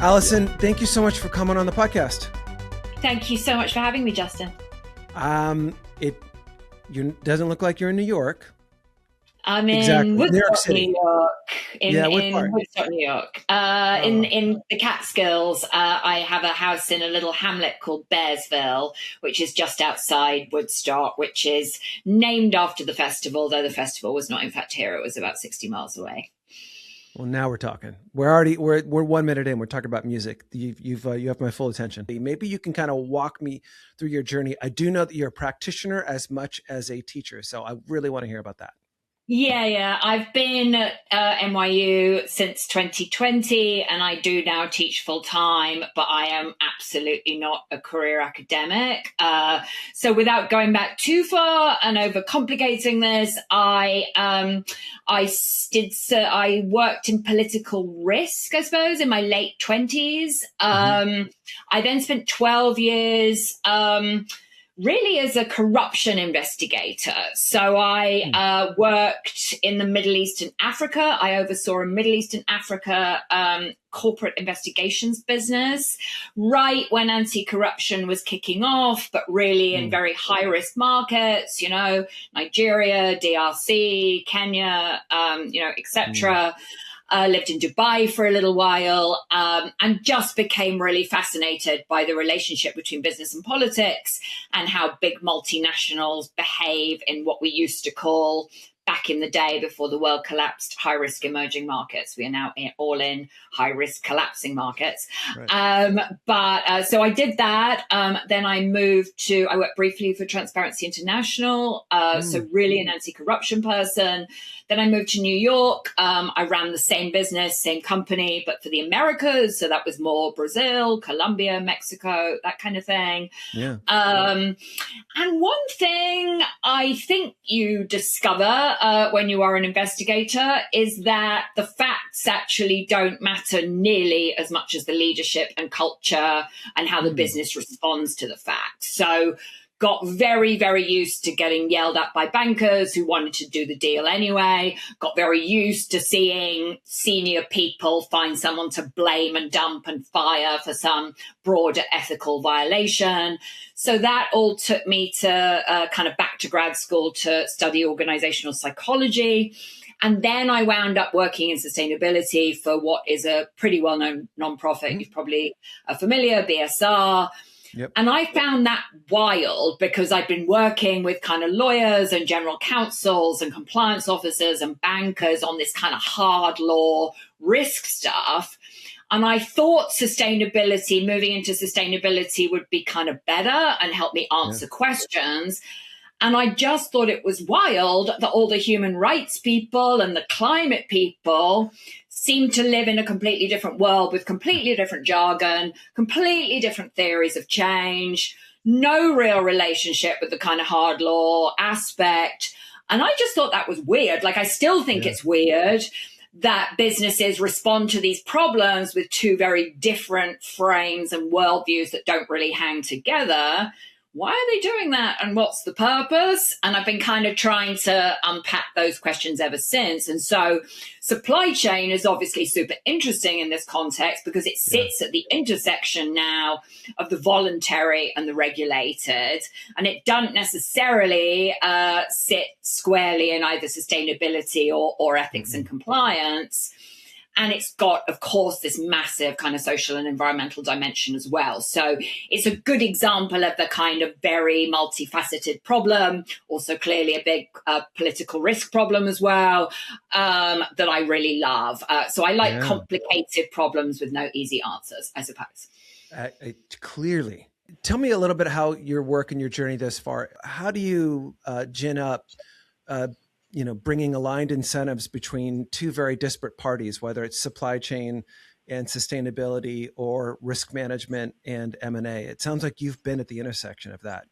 Alison, thank you so much for coming on the podcast. Thank you so much for having me, Justin. It doesn't look like you're in New York. I'm in Woodstock, New York. What part? Woodstock, New York. In the Catskills, I have a house in a little hamlet called Bearsville, which is just outside Woodstock, which is named after the festival, though the festival was not in fact here. It was about 60 miles away. Well, now we're talking. We're 1 minute in. We're talking about music. You have my full attention. Maybe you can kind of walk me through your journey. I do know that you're a practitioner as much as a teacher, so I really want to hear about that. Yeah. I've been at NYU since 2020, and I do now teach full time, but I am absolutely not a career academic. So without going back too far and overcomplicating this, I worked in political risk, I suppose, in my late 20s. I then spent 12 years really as a corruption investigator. So I worked in the Middle East and Africa. I oversaw a Middle East and Africa corporate investigations business right when anti-corruption was kicking off, but really in very high-risk markets, Nigeria, DRC, Kenya, etc. Lived in Dubai for a little while, and just became really fascinated by the relationship between business and politics and how big multinationals behave in what we used to call, back in the day before the world collapsed, high-risk emerging markets. We are now all in high-risk collapsing markets. Right. So I did that. Then I worked briefly for Transparency International, so really an anti-corruption person. Then I moved to New York. I ran the same business, same company, but for the Americas. So that was more Brazil, Colombia, Mexico, that kind of thing. Yeah. And one thing I think you discover when you are an investigator is that the facts actually don't matter nearly as much as the leadership and culture and how the business responds to the facts. So got very, very used to getting yelled at by bankers who wanted to do the deal anyway, got very used to seeing senior people find someone to blame and dump and fire for some broader ethical violation. So that all took me to kind of back to grad school to study organizational psychology. And then I wound up working in sustainability for what is a pretty well-known nonprofit. You're probably familiar, BSR. Yep. And I found that wild because I'd been working with kind of lawyers and general counsels and compliance officers and bankers on this kind of hard law risk stuff. And I thought moving into sustainability would be kind of better and help me answer questions. And I just thought it was wild that all the human rights people and the climate people seem to live in a completely different world with completely different jargon, completely different theories of change, no real relationship with the kind of hard law aspect. And I just thought that was weird. Like, I still think it's weird that businesses respond to these problems with two very different frames and worldviews that don't really hang together. Why are they doing that? And what's the purpose? And I've been kind of trying to unpack those questions ever since. And so supply chain is obviously super interesting in this context because it sits at the intersection now of the voluntary and the regulated. And it doesn't necessarily sit squarely in either sustainability or ethics and compliance. And it's got, of course, this massive kind of social and environmental dimension as well. So it's a good example of the kind of very multifaceted problem, also clearly a big political risk problem as well, that I really love. So I like complicated problems with no easy answers, I suppose. Clearly. Tell me a little bit how your work and your journey thus far. How do you gin up bringing aligned incentives between two very disparate parties, whether it's supply chain and sustainability or risk management and M&A? It sounds like you've been at the intersection of that.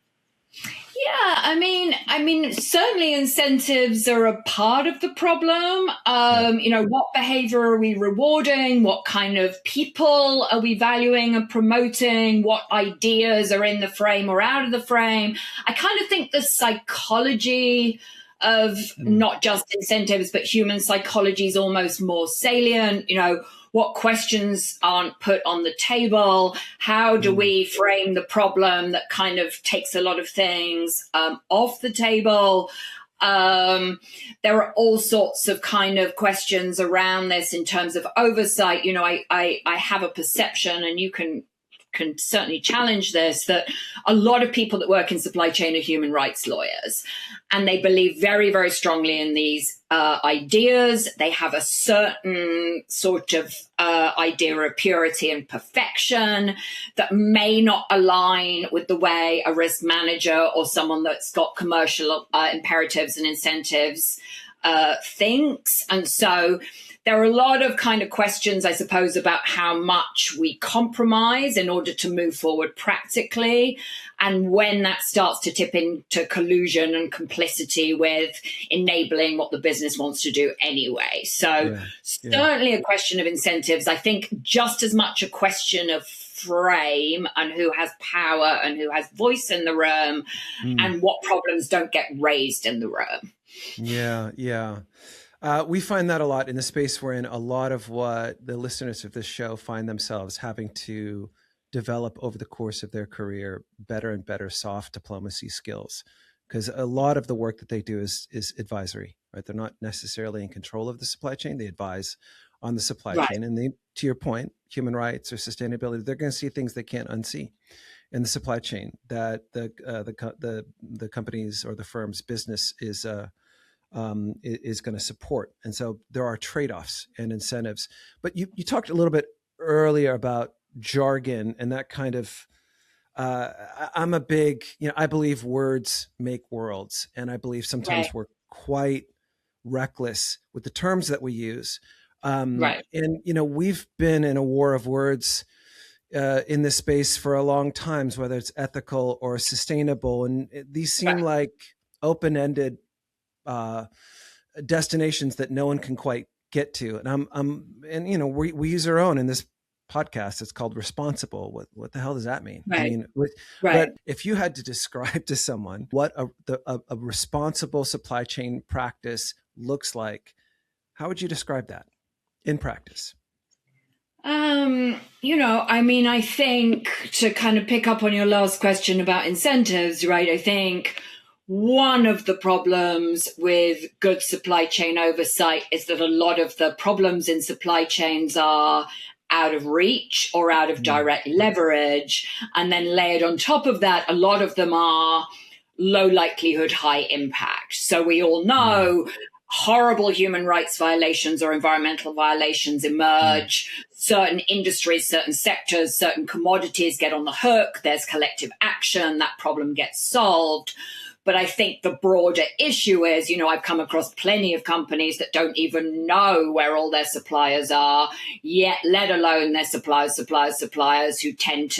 Yeah, I mean, certainly incentives are a part of the problem. What behavior are we rewarding? What kind of people are we valuing and promoting? What ideas are in the frame or out of the frame? I kind of think the psychology of not just incentives, but human psychology is almost more salient. what questions aren't put on the table? How do we frame the problem that kind of takes a lot of things off the table? There are all sorts of kind of questions around this in terms of oversight. You know, I have a perception, and you can certainly challenge this, that a lot of people that work in supply chain are human rights lawyers, and they believe very, very strongly in these ideas. They have a certain sort of idea of purity and perfection that may not align with the way a risk manager or someone that's got commercial imperatives and incentives thinks. And so there are a lot of kind of questions, I suppose, about how much we compromise in order to move forward practically, and when that starts to tip into collusion and complicity with enabling what the business wants to do anyway. So certainly a question of incentives. I think just as much a question of frame and who has power and who has voice in the room, and what problems don't get raised in the room. Yeah. We find that a lot in the space we're in. A lot of what the listeners of this show find themselves having to develop over the course of their career, better and better soft diplomacy skills, because a lot of the work that they do is advisory, right? They're not necessarily in control of the supply chain. They advise on the supply chain, and they, to your point, human rights or sustainability, they're going to see things they can't unsee in the supply chain that the company's or the firm's business is going to support. And so there are trade-offs and incentives. But you talked a little bit earlier about jargon and that kind of, I'm a big, I believe words make worlds. And I believe sometimes we're quite reckless with the terms that we use. And, we've been in a war of words in this space for a long time, whether it's ethical or sustainable. And these seem like open-ended destinations that no one can quite get to. And we use our own in this podcast. It's called responsible. What the hell does that mean? I mean, but if you had to describe to someone what a responsible supply chain practice looks like, how would you describe that in practice? I think, to kind of pick up on your last question about incentives, right? I think one of the problems with good supply chain oversight is that a lot of the problems in supply chains are out of reach or out of direct leverage. And then layered on top of that, a lot of them are low likelihood, high impact. So we all know horrible human rights violations or environmental violations emerge. Certain industries, certain sectors, certain commodities get on the hook. There's collective action. That problem gets solved. But I think the broader issue is, I've come across plenty of companies that don't even know where all their suppliers are, yet let alone their suppliers, which tends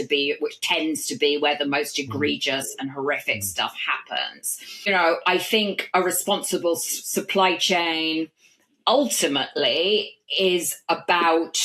to be where the most egregious and horrific stuff happens. I think a responsible supply chain ultimately is about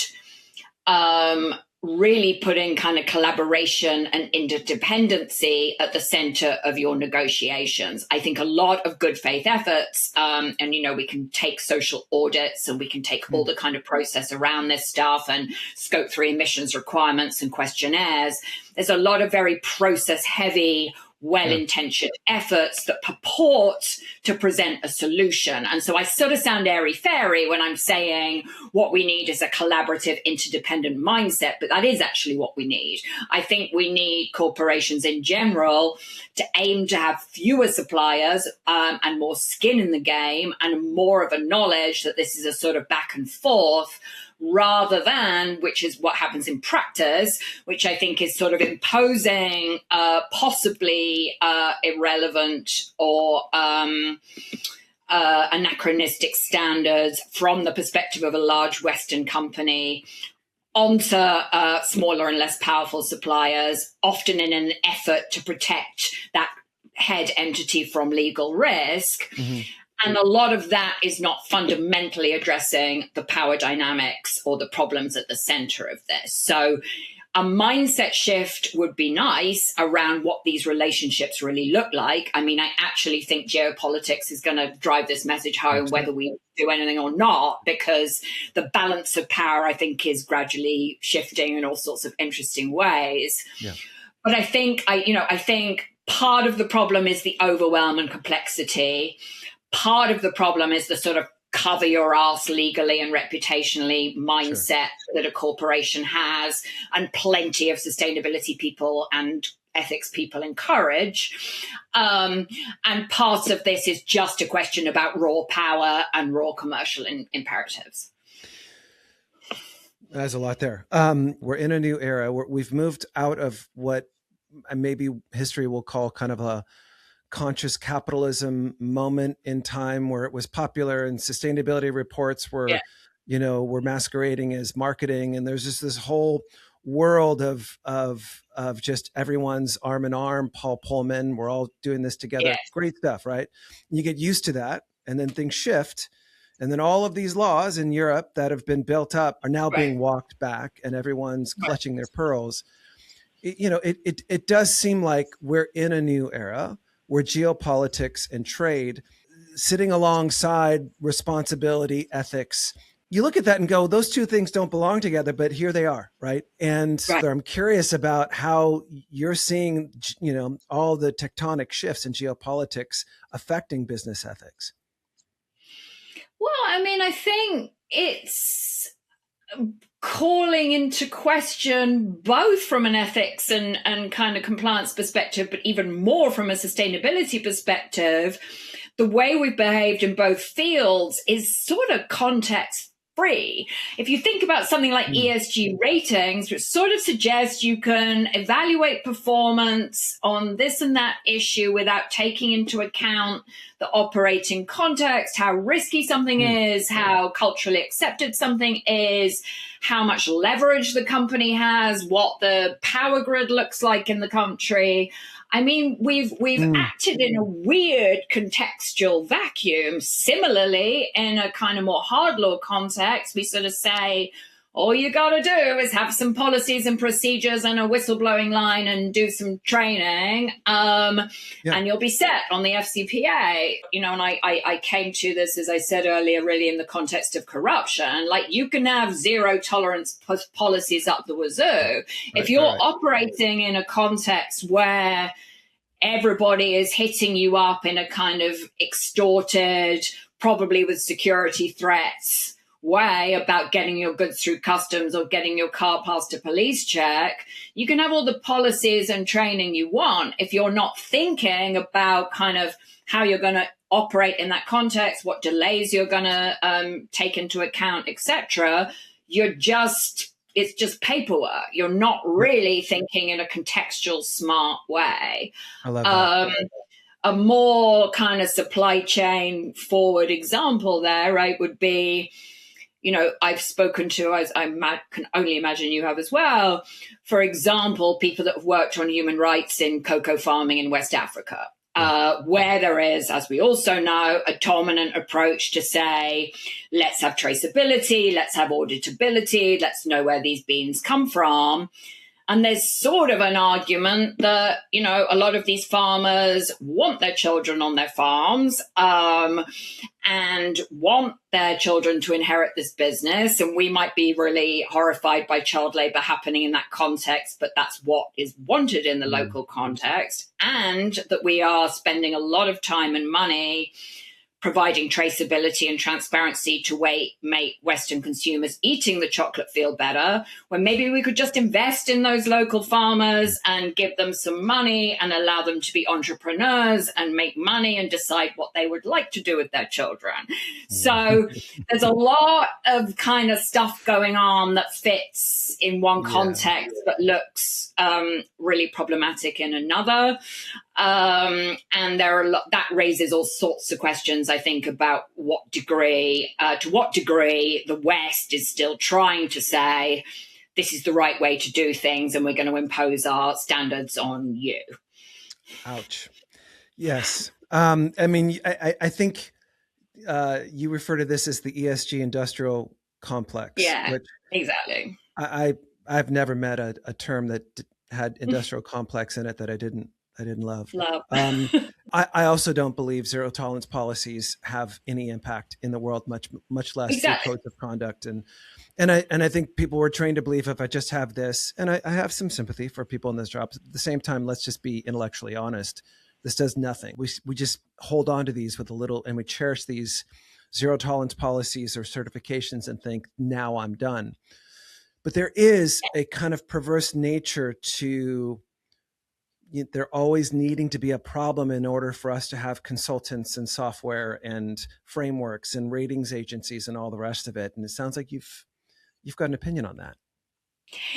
really putting kind of collaboration and interdependency at the center of your negotiations. I think a lot of good faith efforts, we can take social audits and we can take all the kind of process around this stuff and scope 3 emissions requirements and questionnaires. There's a lot of very process heavy, well-intentioned efforts that purport to present a solution. And so I sort of sound airy-fairy when I'm saying what we need is a collaborative, interdependent mindset, but that is actually what we need. I think we need corporations in general to aim to have fewer suppliers and more skin in the game and more of a knowledge that this is a sort of back and forth, rather than, which is what happens in practice, which I think is sort of imposing possibly irrelevant or anachronistic standards from the perspective of a large Western company onto smaller and less powerful suppliers, often in an effort to protect that head entity from legal risk. And a lot of that is not fundamentally addressing the power dynamics or the problems at the center of this. So a mindset shift would be nice around what these relationships really look like. I mean, I actually think geopolitics is going to drive this message home, whether we do anything or not, because the balance of power, I think, is gradually shifting in all sorts of interesting ways. Yeah. But I think part of the problem is the overwhelm and complexity. Part of the problem is the sort of cover your ass legally and reputationally mindset that a corporation has, and plenty of sustainability people and ethics people encourage. And part of this is just a question about raw power and raw commercial imperatives. There's a lot there. We're in a new era. We've moved out of what maybe history will call kind of a conscious capitalism moment in time, where it was popular and sustainability reports were, were masquerading as marketing. And there's just this whole world of just everyone's arm in arm. Paul Pullman, we're all doing this together. Great stuff, right? You get used to that, and then things shift. And then all of these laws in Europe that have been built up are now being walked back, and everyone's clutching their pearls. It does seem like we're in a new era where geopolitics and trade sitting alongside responsibility, ethics. You look at that and go, those two things don't belong together, but here they are, right? And I'm curious about how you're seeing, all the tectonic shifts in geopolitics affecting business ethics. Well, I mean, I think it's calling into question, both from an ethics and kind of compliance perspective, but even more from a sustainability perspective, the way we've behaved in both fields is sort of context free. If you think about something like ESG ratings, which sort of suggests you can evaluate performance on this and that issue without taking into account the operating context, how risky something is, how culturally accepted something is, how much leverage the company has, what the power grid looks like in the country. I mean, we've acted in a weird contextual vacuum. Similarly, in a kind of more hard law context, we sort of say, all you got to do is have some policies and procedures and a whistleblowing line and do some training, and you'll be set on the FCPA. And I came to this, as I said earlier, really in the context of corruption. Like, you can have zero tolerance policies up the wazoo. If you're operating in a context where everybody is hitting you up in a kind of extorted, probably with security threats way about getting your goods through customs or getting your car past a police check, you can have all the policies and training you want. If you're not thinking about kind of how you're going to operate in that context, what delays you're going to take into account, etc., it's just paperwork. You're not really thinking in a contextual, smart way. I love that. A more kind of supply chain forward example there, right, would be, I've spoken to, as I can only imagine you have as well, for example, people that have worked on human rights in cocoa farming in West Africa, where there is, as we also know, a dominant approach to say, let's have traceability, let's have auditability, let's know where these beans come from. And there's sort of an argument that, a lot of these farmers want their children on their farms and want their children to inherit this business. And we might be really horrified by child labor happening in that context, but that's what is wanted in the local context. And that we are spending a lot of time and money providing traceability and transparency to make Western consumers eating the chocolate feel better, when maybe we could just invest in those local farmers and give them some money and allow them to be entrepreneurs and make money and decide what they would like to do with their children. So there's a lot of kind of stuff going on that fits in one context but looks really problematic in another. And there are that raises all sorts of questions, I think, about to what degree the West is still trying to say this is the right way to do things, and we're going to impose our standards on you. Ouch. Yes. I mean, I think you refer to this as the ESG industrial complex. Yeah, which exactly. I I've never met a term that had industrial complex in it that I didn't love. Love. I also don't believe zero tolerance policies have any impact in the world, much less through Exactly. codes of conduct. And I think people were trained to believe if I just have this, and I have some sympathy for people in those jobs. At the same time, let's just be intellectually honest. This does nothing. We just hold on to these with a little, and we cherish these zero tolerance policies or certifications and think, now I'm done. But there is a kind of perverse nature to there always needing to be a problem in order for us to have consultants and software and frameworks and ratings agencies and all the rest of it. And it sounds like you've got an opinion on that.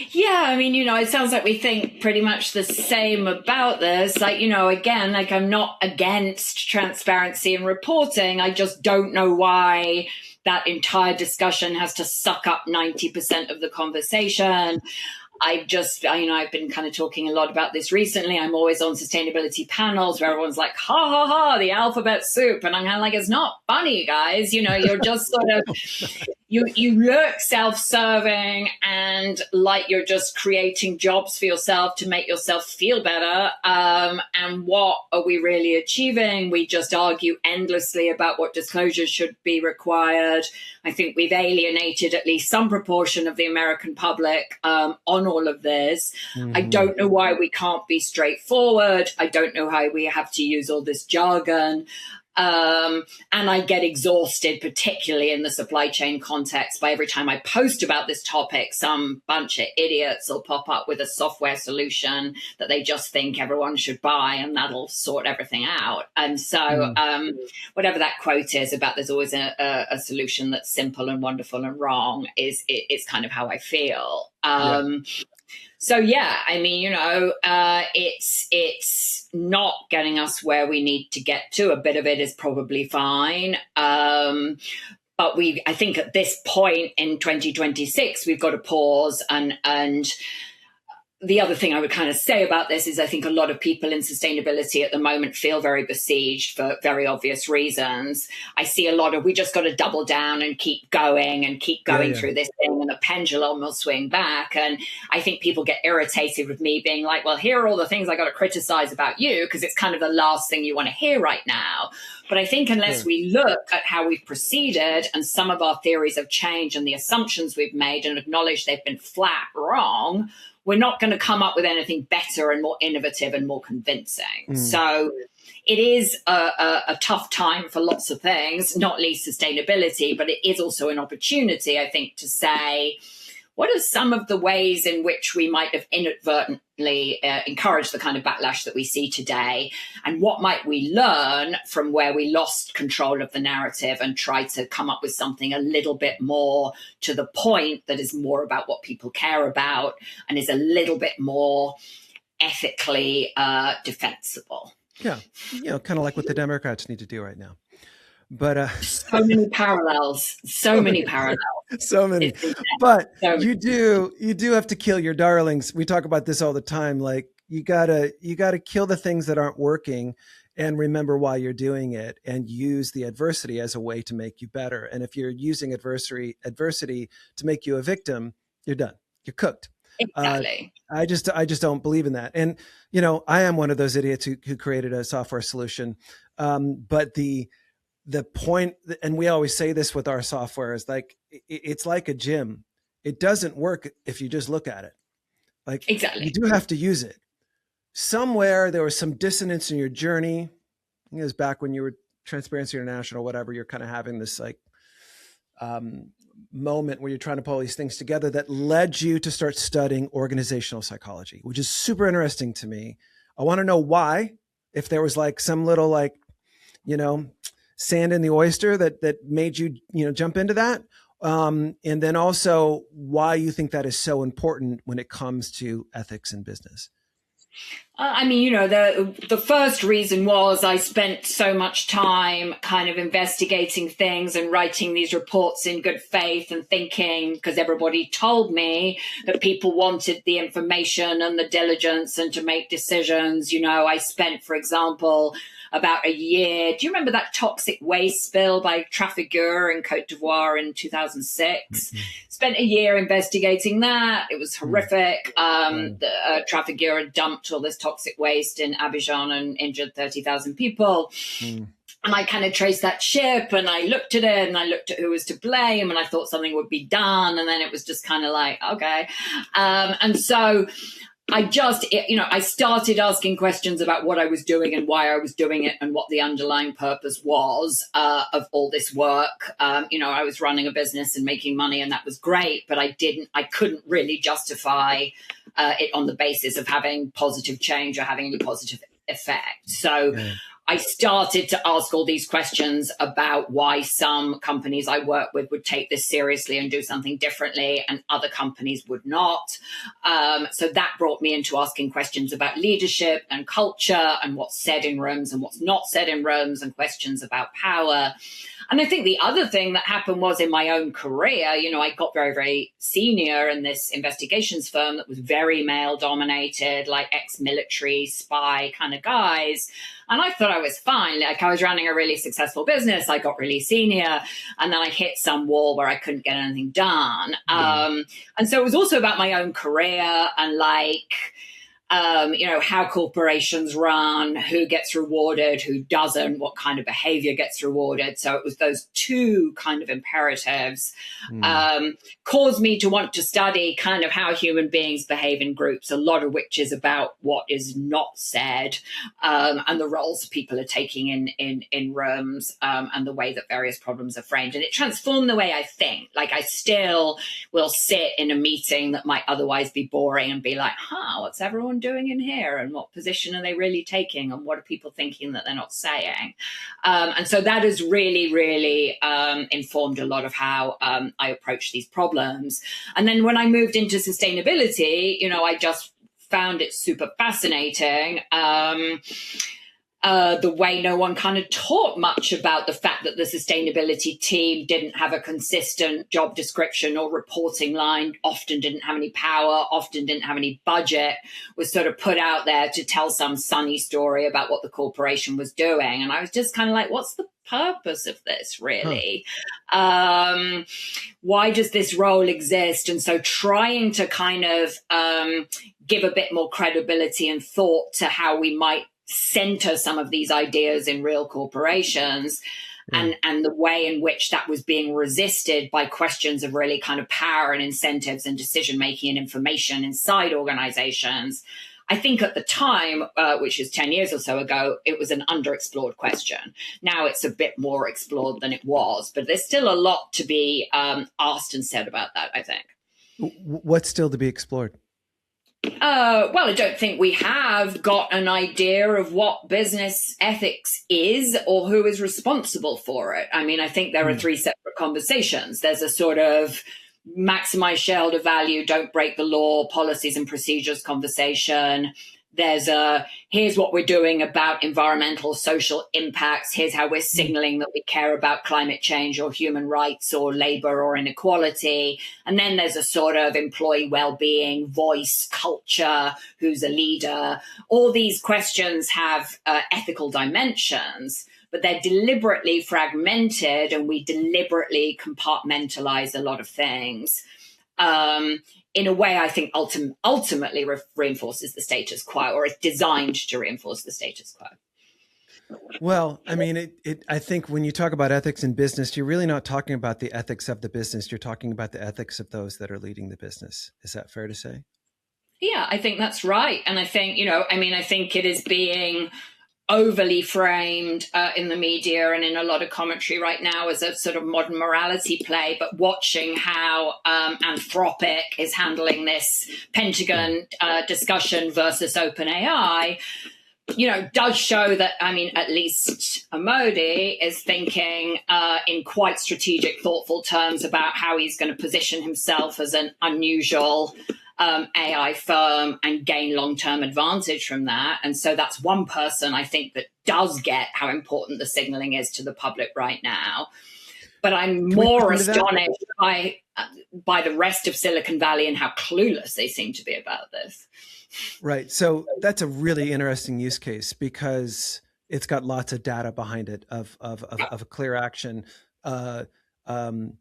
Yeah, I mean, it sounds like we think pretty much the same about this. Like, again, like I'm not against transparency and reporting. I just don't know why that entire discussion has to suck up 90% of the conversation. I've been kind of talking a lot about this recently. I'm always on sustainability panels where everyone's like, ha, ha, ha, the alphabet soup. And I'm kind of like, it's not funny, guys. You're just sort of, you look self-serving and like you're just creating jobs for yourself to make yourself feel better. And what are we really achieving? We just argue endlessly about what disclosures should be required. I think we've alienated at least some proportion of the American public on all of this. Mm-hmm. I don't know why we can't be straightforward. I don't know how we have to use all this jargon. And I get exhausted, particularly in the supply chain context, by every time I post about this topic, some bunch of idiots will pop up with a software solution that they just think everyone should buy and that'll sort everything out. And so whatever that quote is about there's always a solution that's simple and wonderful and wrong is kind of how I feel. So, yeah, I mean, it's not getting us where we need to get to. A bit of it is probably fine. But I think at this point in 2026, we've got to pause. And the other thing I would kind of say about this is I think a lot of people in sustainability at the moment feel very besieged for very obvious reasons. I see a lot of, we just got to double down and keep going through this thing and the pendulum will swing back. And I think people get irritated with me being like, well, here are all the things I got to criticize about you, because it's kind of the last thing you want to hear right now. But I think unless we look at how we've proceeded and some of our theories have changed and the assumptions we've made and acknowledge they've been flat wrong, we're not going to come up with anything better and more innovative and more convincing. So it is a tough time for lots of things, not least sustainability, but it is also an opportunity, I think, to say, what are some of the ways in which we might have inadvertently encouraged the kind of backlash that we see today? And what might we learn from where we lost control of the narrative and try to come up with something a little bit more to the point that is more about what people care about and is a little bit more ethically defensible? Yeah, kind of like what the Democrats need to do right now. But so many parallels. So many. But you do have to kill your darlings. We talk about this all the time. Like you gotta kill the things that aren't working and remember why you're doing it and use the adversity as a way to make you better. And if you're using adversity to make you a victim, you're done. You're cooked. Exactly. I just don't believe in that. And I am one of those idiots who created a software solution. But the point, and we always say this with our software, is like, it's like a gym. It doesn't work if you just look at it. Like, exactly. You do have to use it. Somewhere there was some dissonance in your journey. I think it was back when you were Transparency International, whatever, you're kind of having this like moment where you're trying to pull these things together that led you to start studying organizational psychology, which is super interesting to me. I want to know why, if there was like some little like, sand in the oyster that made you, jump into that. And then also why you think that is so important when it comes to ethics in business. I mean, the first reason was I spent so much time kind of investigating things and writing these reports in good faith and thinking, because everybody told me that people wanted the information and the diligence and to make decisions. I spent, for example, about a year. Do you remember that toxic waste spill by Trafigura in Cote d'Ivoire in 2006? Mm-hmm. Spent a year investigating that. It was horrific. Wow. Trafigura dumped all this toxic waste in Abidjan and injured 30,000 people. Mm. And I kind of traced that ship, and I looked at it, and I looked at who was to blame, and I thought something would be done. And then it was just kind of like, okay. And so I started asking questions about what I was doing and why I was doing it and what the underlying purpose was of all this work. I was running a business and making money, and that was great, but I couldn't really justify it on the basis of having positive change or having any positive effect. So I started to ask all these questions about why some companies I work with would take this seriously and do something differently, and other companies would not. So that brought me into asking questions about leadership and culture and what's said in rooms and what's not said in rooms, and questions about power. And I think the other thing that happened was in my own career, I got very, very senior in this investigations firm that was very male dominated, like ex-military spy kind of guys. And I thought I was fine. Like, I was running a really successful business. I got really senior, and then I hit some wall where I couldn't get anything done. And so it was also about my own career and how corporations run, who gets rewarded, who doesn't, what kind of behavior gets rewarded. So it was those two kind of imperatives caused me to want to study kind of how human beings behave in groups, a lot of which is about what is not said, and the roles people are taking in rooms, and the way that various problems are framed. And it transformed the way I think. Like, I still will sit in a meeting that might otherwise be boring and be like, what's everyone doing in here, and what position are they really taking, and what are people thinking that they're not saying? And so that has really, really informed a lot of how I approach these problems. And then when I moved into sustainability, I just found it super fascinating. The way no one kind of talked much about the fact that the sustainability team didn't have a consistent job description or reporting line, often didn't have any power, often didn't have any budget, was sort of put out there to tell some sunny story about what the corporation was doing. And I was just kind of like, what's the purpose of this, really? Why does this role exist? And so trying to kind of give a bit more credibility and thought to how we might center some of these ideas in real corporations, and the way in which that was being resisted by questions of really kind of power and incentives and decision making and information inside organizations. I think at the time, which is 10 years or so ago, it was an underexplored question. Now it's a bit more explored than it was, but there's still a lot to be asked and said about that, I think. What's still to be explored? Well, I don't think we have got an idea of what business ethics is or who is responsible for it. I mean, I think there are three separate conversations. There's a sort of maximize shareholder value, don't break the law, policies and procedures conversation. There's here's what we're doing about environmental, social impacts. Here's how we're signaling that we care about climate change or human rights or labor or inequality. And then there's a sort of employee well-being, voice, culture, who's a leader. All these questions have ethical dimensions, but they're deliberately fragmented, and we deliberately compartmentalize a lot of things. In a way, I think ultimately reinforces the status quo, or is designed to reinforce the status quo. Well, I mean, I think when you talk about ethics in business, you're really not talking about the ethics of the business. You're talking about the ethics of those that are leading the business. Is that fair to say? Yeah, I think that's right. And I think, I think it is being overly framed in the media and in a lot of commentary right now as a sort of modern morality play, but watching how Anthropic is handling this Pentagon discussion versus OpenAI, does show that, at least Modi is thinking in quite strategic, thoughtful terms about how he's going to position himself as an unusual AI firm and gain long-term advantage from that. And so that's one person, I think, that does get how important the signaling is to the public right now. But I'm more astonished by the rest of Silicon Valley and how clueless they seem to be about this. Right. So that's a really interesting use case, because it's got lots of data behind it of a clear action, uh, um,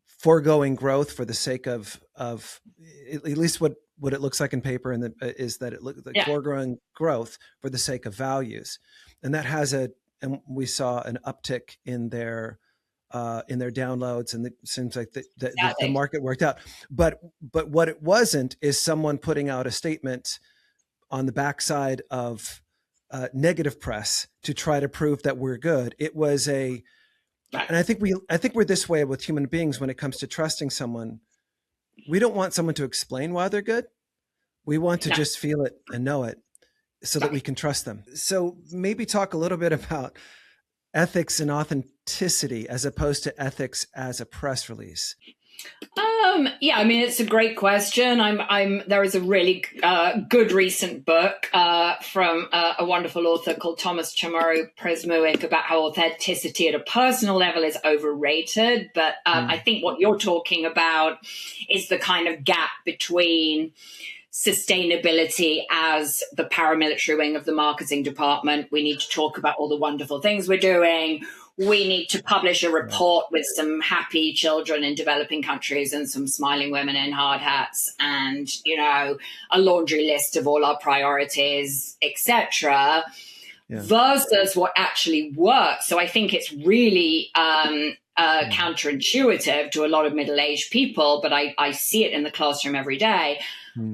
foregoing growth for the sake of at least what it looks like in paper, and is that it look like Yeah, foregoing growth for the sake of values, and that has and we saw an uptick in their downloads, and it seems like the exactly. market worked out. But what it wasn't is someone putting out a statement on the backside of negative press to try to prove that we're good. It was Right. and I think we're this way with human beings when it comes to trusting someone. We don't want someone to explain why they're good. We want to No, just feel it and know it so that we right. can trust them. So maybe talk a little bit about ethics and authenticity as opposed to ethics as a press release. Yeah, I mean, it's a great question. There is a really good recent book from a wonderful author called Thomas Chamorro Presmuik about how authenticity at a personal level is overrated. But I think what you're talking about is the kind of gap between sustainability as the paramilitary wing of the marketing department. We need to talk about all the wonderful things we're doing. We need to publish a report with some happy children in developing countries and some smiling women in hard hats, and a laundry list of all our priorities, etc., versus what actually works. So I think it's really counterintuitive to a lot of middle-aged people, but I see it in the classroom every day.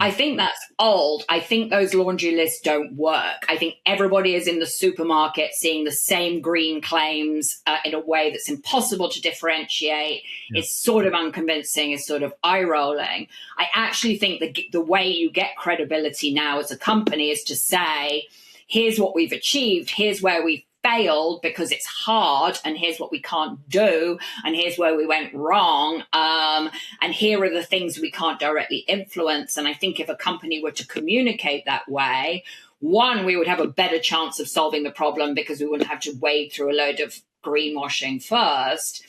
I think that's old. I think those laundry lists don't work. I think everybody is in the supermarket seeing the same green claims in a way that's impossible to differentiate. Yeah. It's sort of unconvincing. It's sort of eye-rolling. I actually think the way you get credibility now as a company is to say, here's what we've achieved, here's where we've failed because it's hard, and here's what we can't do, and here's where we went wrong, and here are the things we can't directly influence. And I think if a company were to communicate that way, one, we would have a better chance of solving the problem because we wouldn't have to wade through a load of greenwashing first.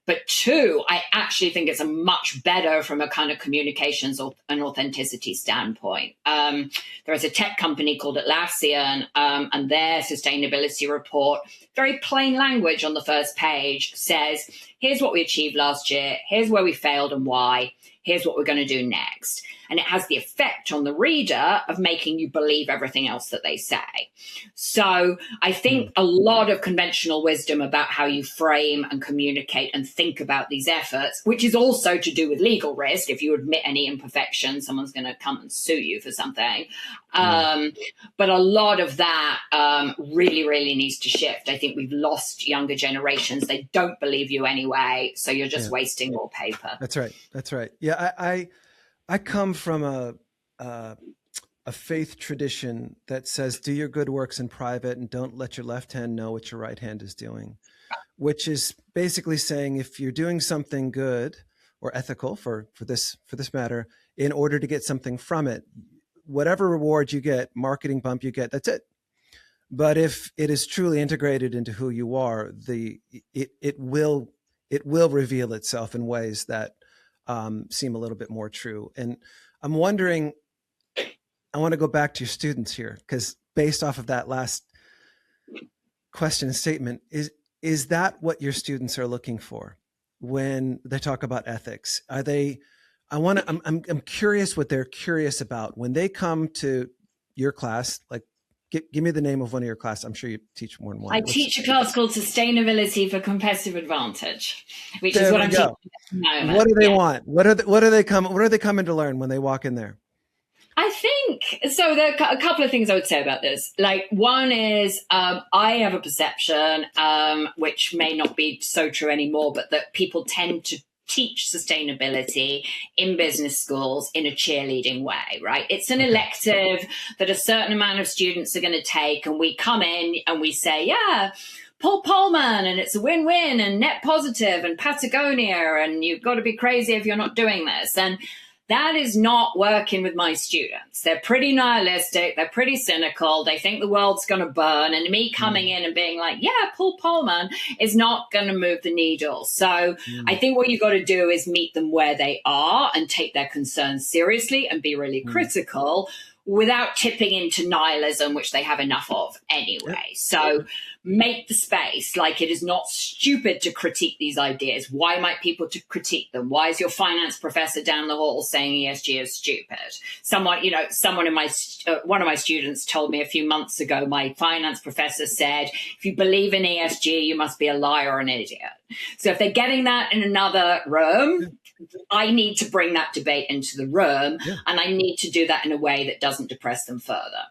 But two, I actually think it's a much better from a kind of communications and authenticity standpoint. There is a tech company called Atlassian, and their sustainability report, very plain language on the first page, says, here's what we achieved last year, here's where we failed and why, here's what we're going to do next. And it has the effect on the reader of making you believe everything else that they say. So I think a lot of conventional wisdom about how you frame and communicate and think about these efforts, which is also to do with legal risk. If you admit any imperfection, someone's going to come and sue you for something. But a lot of that really, really needs to shift. I think we've lost younger generations. They don't believe you anyway. So you're just wasting more paper. That's right. That's right. Yeah. I come from a faith tradition that says, do your good works in private and don't let your left hand know what your right hand is doing, which is basically saying if you're doing something good or ethical for this matter, in order to get something from it, whatever reward you get, marketing bump you get, that's it. But if it is truly integrated into who you are, it will reveal itself in ways that seem a little bit more true. And I'm wondering, I want to go back to your students here, because based off of that last question and statement, is that what your students are looking for when they talk about ethics? Are they, I'm curious what they're curious about when they come to your class. Like, give me the name of one of your classes. I'm sure you teach more than one. I teach a class called Sustainability for Competitive Advantage, which is what I'm teaching at the moment. What do they want? What are they coming to learn when they walk in there? I think so. There are a couple of things I would say about this. Like, one is I have a perception, which may not be so true anymore, but that people tend to teach sustainability in business schools in a cheerleading way, right? It's an elective that a certain amount of students are going to take, and we come in and we say, yeah, Paul Polman, and it's a win-win, and net positive, and Patagonia, and you've got to be crazy if you're not doing this. And that is not working with my students. They're pretty nihilistic. They're pretty cynical. They think the world's going to burn. And me coming in and being like, yeah, Paul Polman is not going to move the needle. So I think what you've got to do is meet them where they are and take their concerns seriously and be really critical, without tipping into nihilism, which they have enough of anyway. So make the space. Like, it is not stupid to critique these ideas. Why might people to critique them? Why is your finance professor down the hall saying ESG is stupid? Someone in my one of my students told me a few months ago, my finance professor said, if you believe in ESG, you must be a liar or an idiot. So if they're getting that in another room, I need to bring that debate into the room, and I need to do that in a way that doesn't depress them further.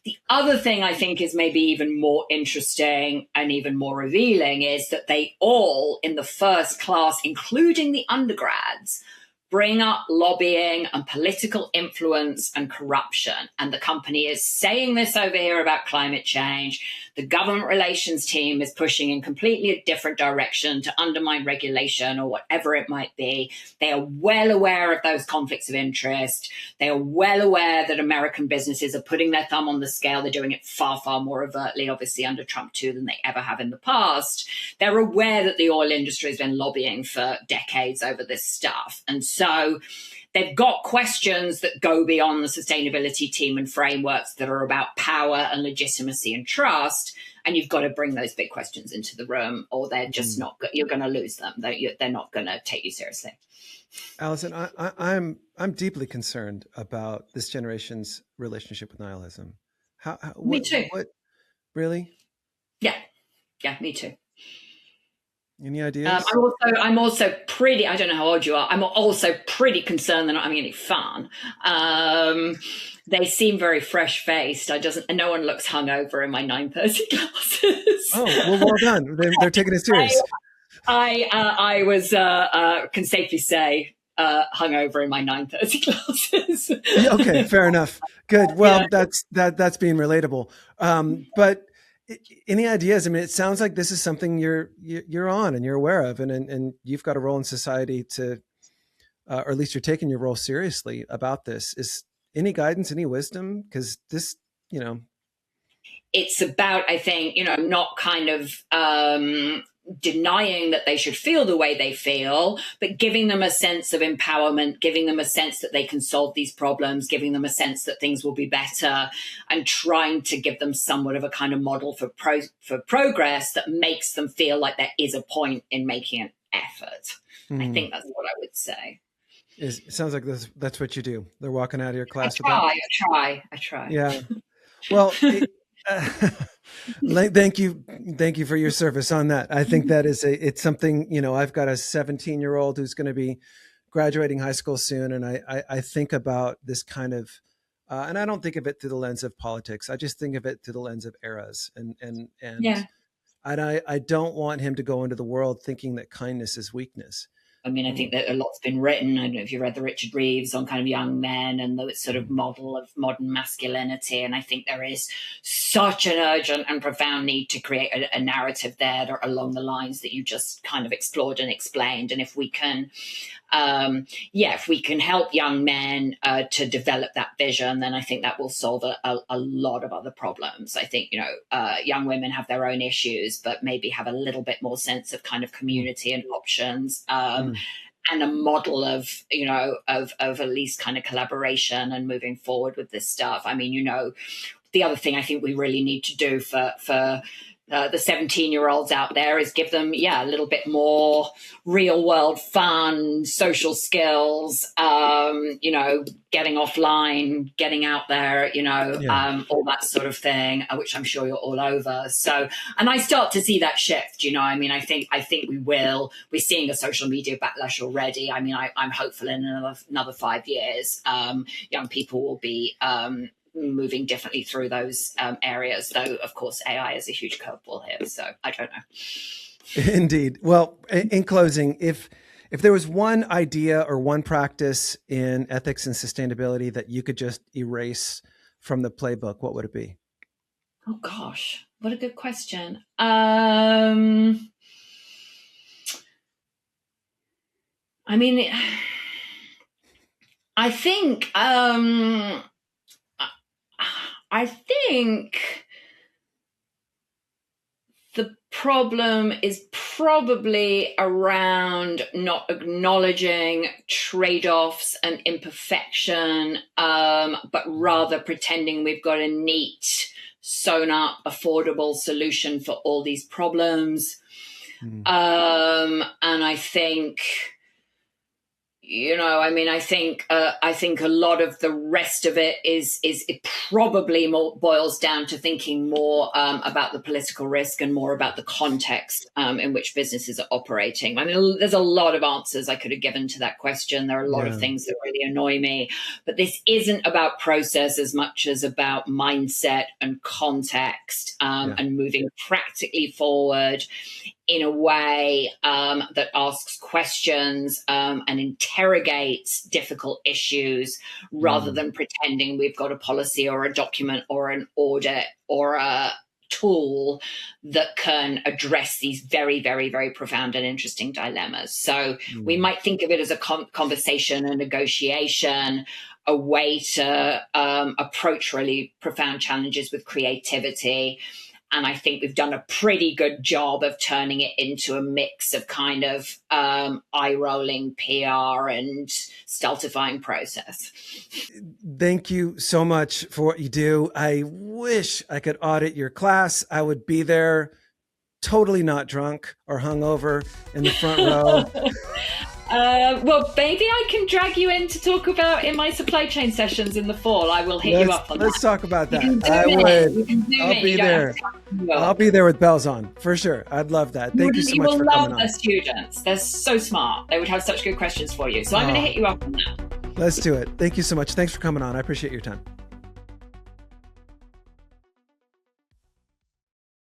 The other thing I think is maybe even more interesting and even more revealing is that they all, in the first class, including the undergrads, bring up lobbying and political influence and corruption. And the company is saying this over here about climate change. The government relations team is pushing in completely a different direction to undermine regulation or whatever it might be. They are well aware of those conflicts of interest. They are well aware that American businesses are putting their thumb on the scale. They're doing it far, far more overtly, obviously, under Trump too, than they ever have in the past. They're aware that the oil industry has been lobbying for decades over this stuff. And so they've got questions that go beyond the sustainability team and frameworks that are about power and legitimacy and trust. And you've got to bring those big questions into the room, or they're just not, you're going to lose them. They're not going to take you seriously. Alison, I'm deeply concerned about this generation's relationship with nihilism. Me too. What really? Yeah, me too. Any ideas? I'm also pretty, I don't know how old you are, I'm also pretty concerned they're not having any fun. They seem very fresh-faced. No one looks hungover in my 9:30 classes. Oh, well done. They're taking it serious. I was, can safely say, hungover in my 9:30 classes. Okay, fair enough. Good. Well, that's being relatable. But any ideas? I mean, it sounds like this is something you're on and you're aware of, and you've got a role in society to, or at least you're taking your role seriously about this. Is any guidance, any wisdom? Because this, it's about, I think, not kind of denying that they should feel the way they feel, but giving them a sense of empowerment, giving them a sense that they can solve these problems, giving them a sense that things will be better, and trying to give them somewhat of a kind of model for progress that makes them feel like there is a point in making an effort. I think that's what I would say. It sounds like that's what you do. They're walking out of your class. I try. Yeah. Well, thank you for your service on that. I think that it's something, I've got a 17-year-old who's going to be graduating high school soon. And I think about this kind of, and I don't think of it through the lens of politics. I just think of it through the lens of eras. And I don't want him to go into the world thinking that kindness is weakness. I mean, I think that a lot's been written. I don't know if you read the Richard Reeves on kind of young men and the sort of model of modern masculinity. And I think there is such an urgent and profound need to create a narrative there along the lines that you just kind of explored and explained. And if we can, if we can help young men to develop that vision, then I think that will solve a lot of other problems. I think, young women have their own issues, but maybe have a little bit more sense of kind of community and options. And a model of at least kind of collaboration and moving forward with this stuff. I mean, the other thing I think we really need to do for the 17-year-olds out there is give them, a little bit more real world fun, social skills, getting offline, getting out there, all that sort of thing, which I'm sure you're all over. So, and I start to see that shift, I mean, I think we're seeing a social media backlash already. I mean, I'm hopeful in another 5 years, young people will be, moving differently through those areas, though of course AI is a huge curveball here, so I don't know. Indeed. Well, in closing, if there was one idea or one practice in ethics and sustainability that you could just erase from the playbook, what would it be? Oh gosh, what a good question. I mean, I think The problem is probably around not acknowledging trade-offs and imperfection, but rather pretending we've got a neat, sewn up, affordable solution for all these problems. And I think, I think a lot of the rest of it is it probably more boils down to thinking more about the political risk and more about the context in which businesses are operating. I mean, there's a lot of answers I could have given to that question. There are a lot of things that really annoy me, but this isn't about process as much as about mindset and context and moving practically forward in a way that asks questions and interrogates difficult issues rather than pretending we've got a policy or a document or an audit or a tool that can address these very, very, very profound and interesting dilemmas. So we might think of it as a conversation, a negotiation, a way to approach really profound challenges with creativity. And I think we've done a pretty good job of turning it into a mix of kind of eye-rolling PR and stultifying process. Thank you so much for what you do. I wish I could audit your class. I would be there, totally not drunk or hungover in the front row. Well, maybe I can drag you in to talk about in my supply chain sessions in the fall. I will hit you up on that. Let's talk about that. I would. I'll be there. I'll be there with bells on for sure. I'd love that. Thank you so much for coming on. You will love the students. They're so smart. They would have such good questions for you. So I'm going to hit you up on that. Let's do it. Thank you so much. Thanks for coming on. I appreciate your time.